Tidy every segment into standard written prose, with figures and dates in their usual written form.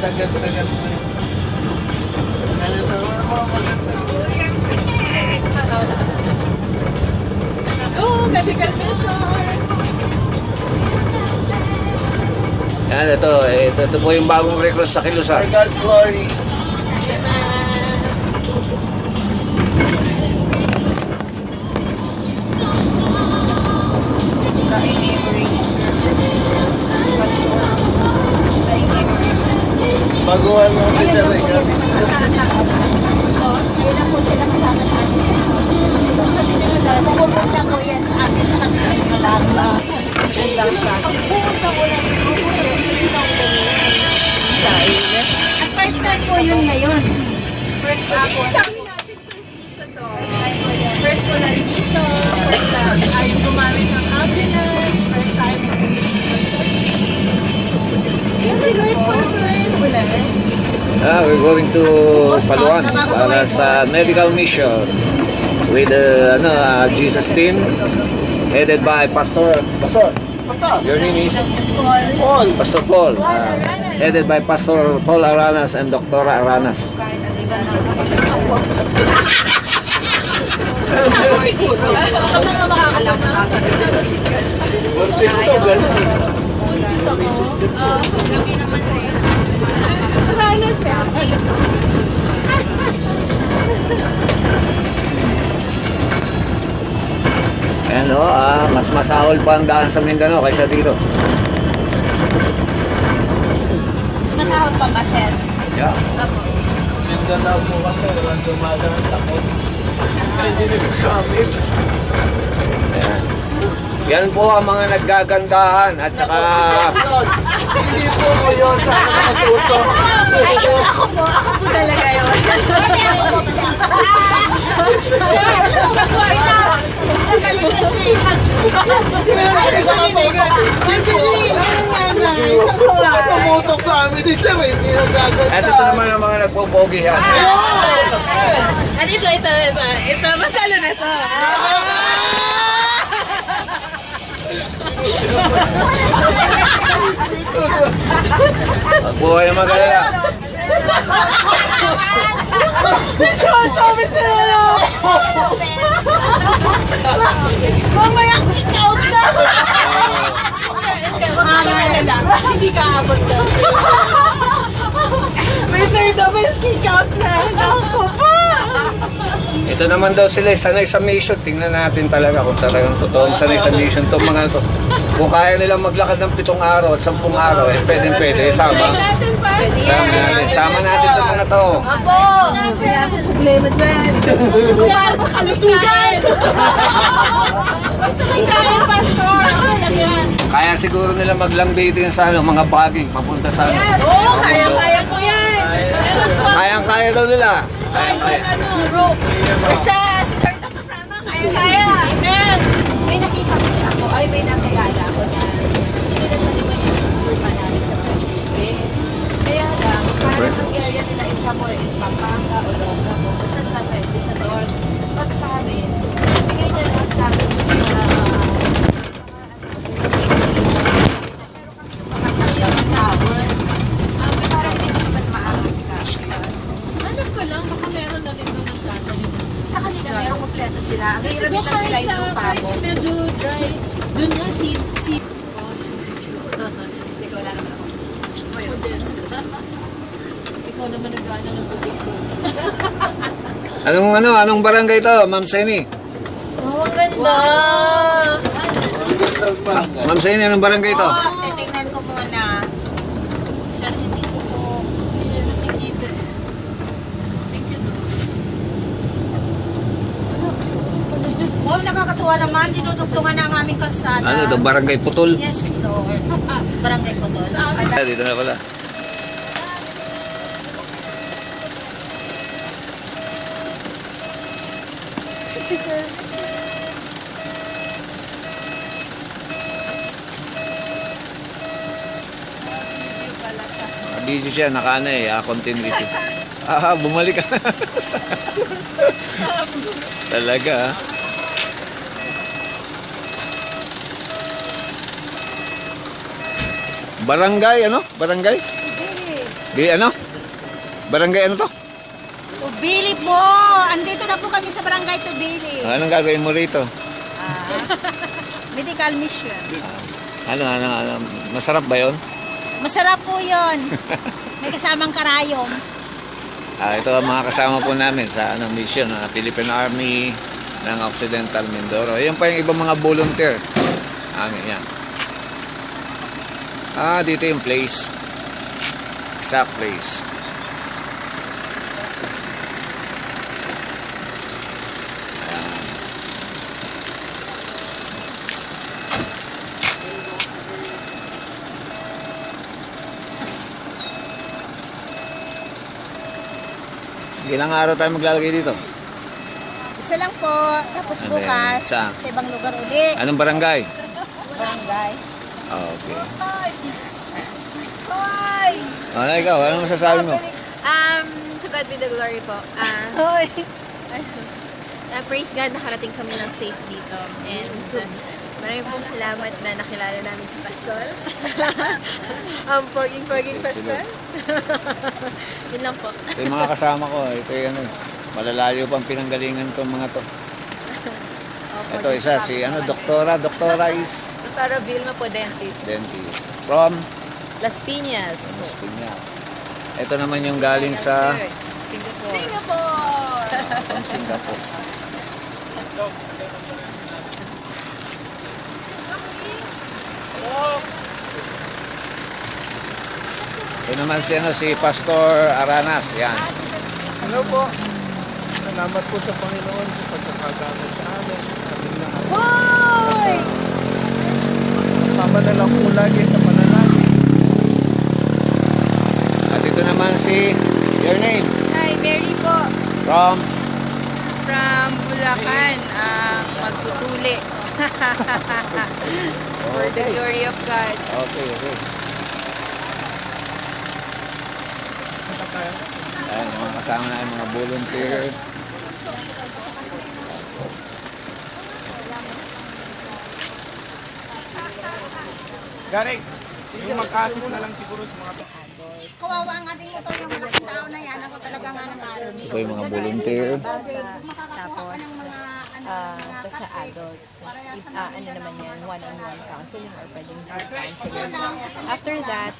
Tagat-tagat mo yun. Ganito mo Go, medical missions! Yan, ito po yung bagong recruit sa For Kilusan. God's glory. Daing memories. Daing memories. Baguhan mo kasi sa regal. Ayun lang po sila kasama sa atin sa pupunta po yan sa atin sa kabilang malala. Diyan lang siya. At first time po yun ngayon. First time po. First ko lang dito. First time ay gumamit ng ambulance. First time. We're going for first. Wala eh. We're going to Paluan para sa medical mission with Jesus team headed by Pastor. Your name is Paul. Pastor Paul. Headed by Pastor Paul Aranas and Dr. Aranas. Sa mga makakalaman. Buntis to, ganun. Ranas eh. Ano, mas masahol pa ang daan sa Mindanao kaysa dito. Mas masahol pa ba, sir? Yeah. Mindanao po kasi, walang dumadaan ako. Hindi nagkakamit. Ayan. Yan po ang mga naggagandahan at saka Hindi po ko yun sa nakatuto. Ay, ako po talaga yun. Hindi ako po. Tumutok sa amin ni Sir, hindi nagaganda. at ito naman ang mga nagpopogihan. Ito, mas lalo na ito. Buhay ang mag-alala. Sumasabi sila na. Mamaya kick-out na. Hindi ka abot na. May third of us kick-out na. Naku pa. Ito naman daw sila sanay sa mission. Tingnan natin talaga kung talagang totoong sanay sa mission itong mga to. Kung kaya nilang maglakad ng 7 araw at 10 araw, pwede, sama. Natin pa. Sama natin itong mga to. Apo. Wala akong problema dyan. Kuya, sa kalusugan. Basta may kaya, Pastor. Okay lang yan. Kaya siguro nila maglambitin sa mga baging papunta sa Yes. Oo, kaya-kaya po yan. Kayang-kaya daw nila. Kaya rope. Basta, si Kurt ang kasama, kaya-kaya. Amen. May nakita kasi ako, ay may nakilala ako na sinunod na naman yung super namin sa mga Si... Ikaw wala naman ako. Ako din. Ikaw naman nag-ano ng butik ko. Anong barangay to, Ma'am Seni? Oh, ang ganda! Ma'am Seni, anong barangay to? Oh, titingnan ko muna. Sir, hindi ko po. Hindi na nakikita. Thank you, no? Oh, nakakatuwa naman. Dinudugtungan na ang aming kalsada. Ano ito, barangay Putol? Yes, Lord. Barangay po to. Sa amin. Dito na pala. Si Sir. Busy siya, nakaano eh, continuity. Bumalik ka. Talaga ah. Barangay, ano? Barangay? Barangay ano to? Tubili po! Andito na po kami sa barangay Tubili. Anong gagawin mo rito? Medical mission. Ano? Masarap ba yun? Masarap po yun. May kasamang karayom. Ito ang mga kasama po namin sa mission ng Philippine Army ng Occidental Mindoro. Yan pa yung ibang mga volunteer. Yan. Dito yung place. Exact place. Ilang araw tayo maglalagay dito? Isa lang po. Tapos Ano bukas, yan? Saan? sa ibang lugar uli. Anong barangay? Barangay. Okay. Hoy! Ikaw, anong masasabi mo? To God be the glory po. Hoy! Praise God, nakarating kami ng safe dito. And maraming pong salamat na nakilala namin si Pastor. Ang poging Pastor. Yun lang po. Ito yung mga kasama ko. Ito yung malalayo pang pinanggalingan ko mga to. Ito isa, si Doktora is Doktora Vilma po, dentist. dentist. From Las Piñas. Las Piñas. Ito naman yung galing sa Singapore. from Singapore. Ito naman si Pastor Aranas. Yan. Hello po. Salamat po sa Panginoon sa pagkakagamit sa amin. Amin lahat. Hoy! Kasama na lang po lagi sa panalangin. At ito naman your name? Hi, Mary po. From From Bulacan, ang magtutuli. For the glory of God. Okay. Ayan, yung mga kasama na yung mga volunteer. Garing, yung mag-assist na lang siguro sa mga Kawawa ang ating motor ng malaking tao na yan. Ako talaga nga ng araw. Ito yung mga volunteer. Tapos, tapos sa adults, ano naman yan, one-on-one counseling or pwedeng group counseling. After that,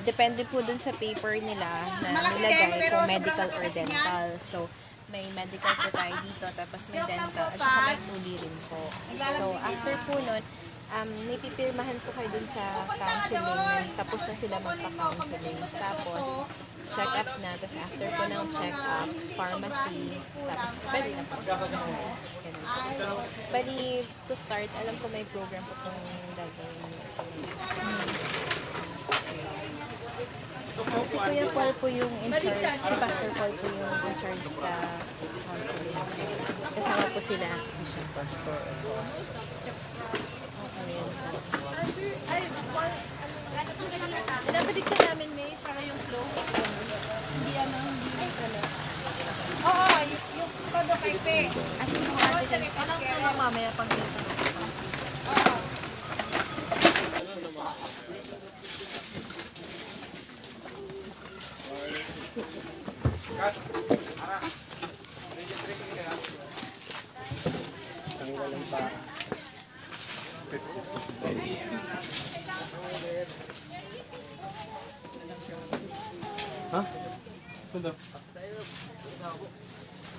depende po dun sa paper nila na nilagay kung medical or dental. So, may medical po tayo dito, tapos may dental, at saka may fully rin po. So, after po nun, may pipirmahan po kayo dun sa counseling, tapos na sila magpa-counseling. Tapos, check up na, tapos after po ng check up, pharmacy, tapos pwede na po. Ganun po. So, bali, to start, alam ko may program po kung gagawin niyo. Si Kuya Paul po yung in charge, si Pastor Paul po yung in charge sa counseling. Kasama po sila. Nabalik na namin, May, para yung flow. Hindi Oo, yung todo kay Pe. Asin mo natin. Ano mamaya pag dito? Ito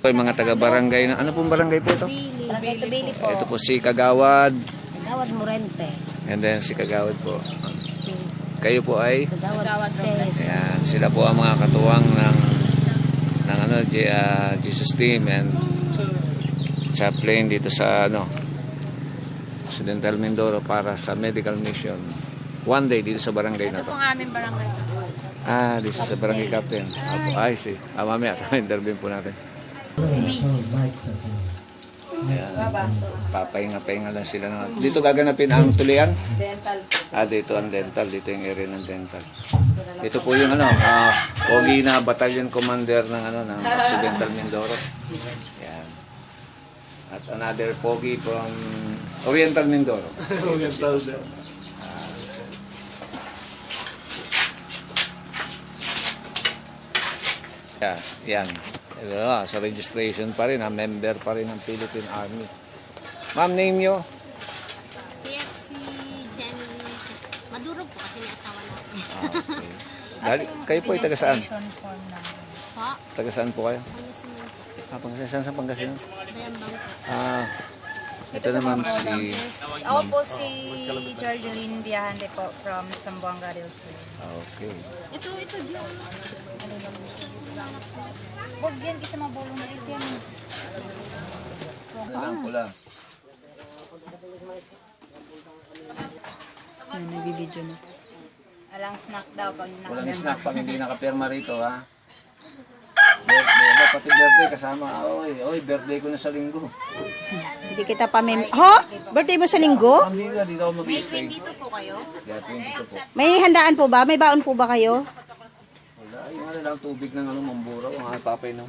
yung mga taga-barangay na, ano pong barangay po ito? Barangay Tubili po. Ito po si Kagawad, Kagawad Morente. and then si Kagawad po. Kayo po ay, Kagawad Robles. ayan, sila po ang mga katuwang ng ano, Jesus Team and chaplain dito sa ano, Occidental Mindoro para sa medical mission. One day dito sa barangay na to. Ang aming barangay. Ah, dito sa barangay captain. Opo, ay, si. Mamaya, interview po natin. Ayan. Papahinga-pahinga lang sila. Dito gaganapin ang tulian? Dental. Ah, dito ang dental. Dito yung area ng dental. Ito po yung ano, Pogi na battalion commander ng ano ng Occidental Mindoro. Yan. At another Pogi from Oriental Mindoro. Yan. Sa registration pa rin, member pa rin ng Philippine Army. Ma'am, name nyo? PFC Jenny Maduro po kasi may asawa natin. Kayo po ay taga saan? Po, Taga saan po kayo? Pangasinan. Pangasinan. Saan sa Pangasinan? Bayambang po. Ito naman si... Ako po si Georgeline Viajante po from Zamboanga del Sur. Okay. Ito, yung Huwag yan kasi mabulong na rin yan. Pula. Yan, nagbibideo na. Alang snack daw pag Walang snack pag hindi nakapirma rito, ha? Birthday ba? Pati birthday kasama. Oy, birthday ko na sa linggo. Hindi kita pa may... Ho? Birthday mo sa linggo? Hindi ka, dito ako mag-stay. dito po kayo. Kaya 22 po. May handaan po ba? May baon po ba kayo? Wala, yung ano lang, tubig ng ano, mamburaw. Ang tatapay ng...